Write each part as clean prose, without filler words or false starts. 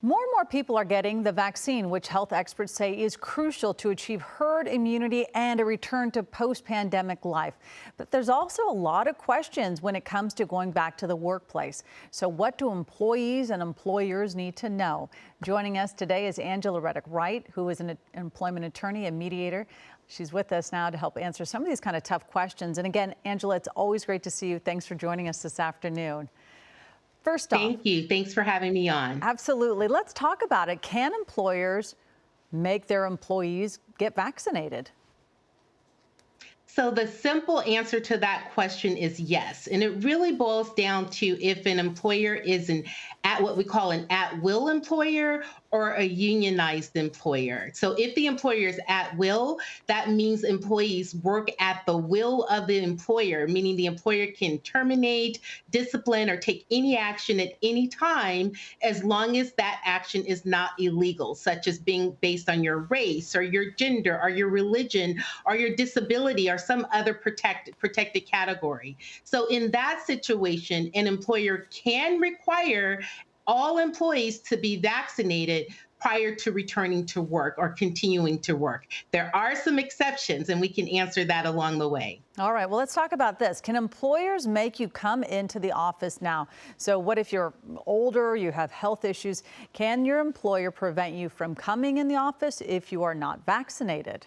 More and more people are getting the vaccine, which health experts say is crucial to achieve herd immunity and a return to post-pandemic life. But there's also a lot of questions when it comes to going back to the workplace. So what do employees and employers need to know? Joining us today is Angela Reddock-Wright, who is an employment attorney and mediator. She's with us now to help answer some of these kind of tough questions. And again, Angela, it's always great to see you. Thanks for joining us this afternoon. First off, Thank you. Thanks for having me on. absolutely. Let's talk about it. Can employers make their employees get vaccinated? So the simple answer to that question is yes. And it really boils down to if an employer is at what we call an at-will employer or a unionized employer. So if the employer is at will, that means employees work at the will of the employer, meaning the employer can terminate, discipline, or take any action at any time as long as that action is not illegal, such as being based on your race or your gender or your religion or your disability or some other protected category. So in that situation, an employer can require all employees to be vaccinated prior to returning to work or continuing to work. There are some exceptions, and we can answer that along the way. All right, well, let's talk about this. Can employers make you come into the office now? So what if you're older, you have health issues? Can your employer prevent you from coming in the office if you are not vaccinated?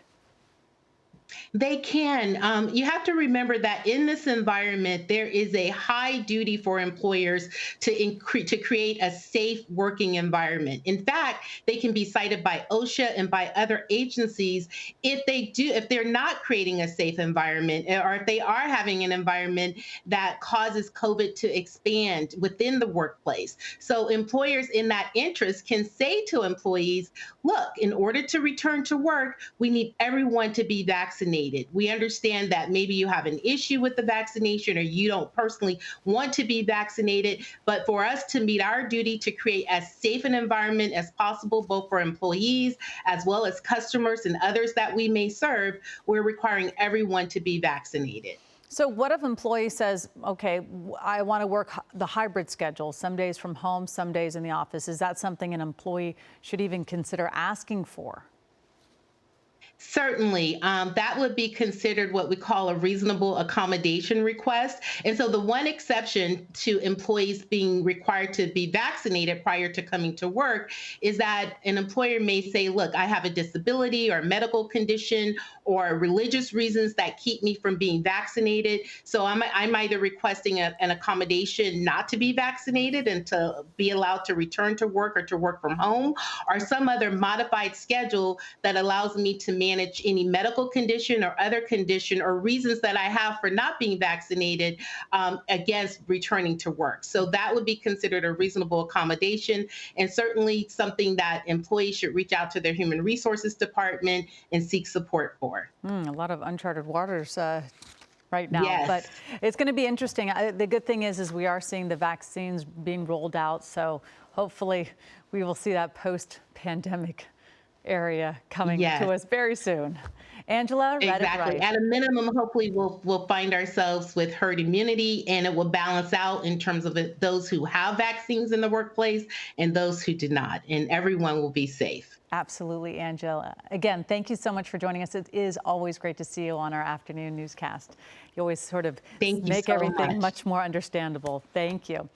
They can. You have to remember that in this environment, there is a high duty for employers to create a safe working environment. In fact, they can be cited by OSHA and by other agencies if they're not creating a safe environment, or if they are having an environment that causes COVID to expand within the workplace. So employers in that interest can say to employees, look, in order to return to work, we need everyone to be vaccinated. We understand that maybe you have an issue with the vaccination or you don't personally want to be vaccinated, but for us to meet our duty to create as safe an environment as possible, both for employees as well as customers and others that we may serve, we're requiring everyone to be vaccinated. So what if employee says, okay, I want to work the hybrid schedule, some days from home, some days in the office? Is that something an employee should even consider asking for? Certainly, that would be considered what we call a reasonable accommodation request. And so the one exception to employees being required to be vaccinated prior to coming to work is that an employer may say, look, I have a disability or medical condition or religious reasons that keep me from being vaccinated. So I'm either requesting an accommodation not to be vaccinated and to be allowed to return to work or to work from home, or some other modified schedule that allows me to manage any medical condition or other condition or reasons that I have for not being vaccinated against returning to work. So that would be considered a reasonable accommodation, and certainly something that employees should reach out to their human resources department and seek support for. A lot of uncharted waters right now, Yes. but it's going to be interesting. The good thing is we are seeing the vaccines being rolled out, so hopefully we will see that post-pandemic area coming Yes. to us very soon. Angela, Exactly. Reddock-Wright. At a minimum, hopefully we'll find ourselves with herd immunity, and it will balance out in terms of those who have vaccines in the workplace and those who do not, and everyone will be safe. Absolutely, Angela. Again, thank you so much for joining us. It is always great to see you on our afternoon newscast. You always sort of Thank you make so everything much. much more understandable. Thank you.